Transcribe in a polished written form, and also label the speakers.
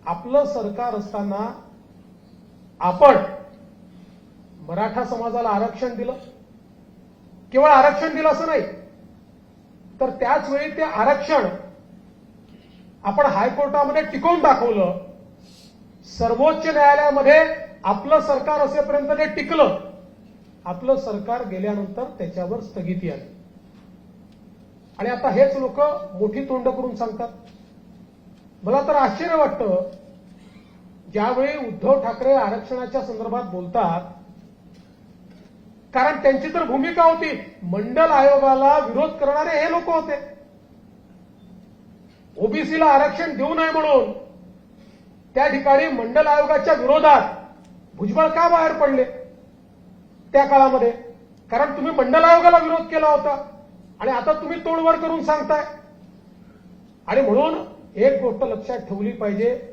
Speaker 1: आपलं सरकार असताना आपण मराठा समाजाला आरक्षण दिलं. केवळ आरक्षण दिलं असं नाही, तर त्याच वेळी ते आरक्षण आपण हायकोर्टामध्ये टिकवून दाखवलं. सर्वोच्च न्यायालयामध्ये आपलं सरकार असेपर्यंत ते टिकलं. आपलं सरकार गेल्यानंतर त्याच्यावर स्थगिती आली. आणि आता हेच लोक मोठी तोंड करून सांगतात. मला तर आश्चर्य वाटतं, ज्यावेळी उद्धव ठाकरे आरक्षणाच्या संदर्भात बोलतात, कारण त्यांची तर भूमिका होती, मंडल आयोगाला विरोध करणारे हे लोक होते. ओबीसीला आरक्षण देऊ नये म्हणून त्या ठिकाणी मंडल आयोगाच्या विरोधात भुजबळ का बाहेर पडले त्या काळामध्ये? कारण तुम्ही मंडल आयोगाला विरोध केला होता आणि आता तुम्ही तोडवर करून सांगताय. आणि म्हणून एक गोष्ट लक्षात ठेवली पाहिजे,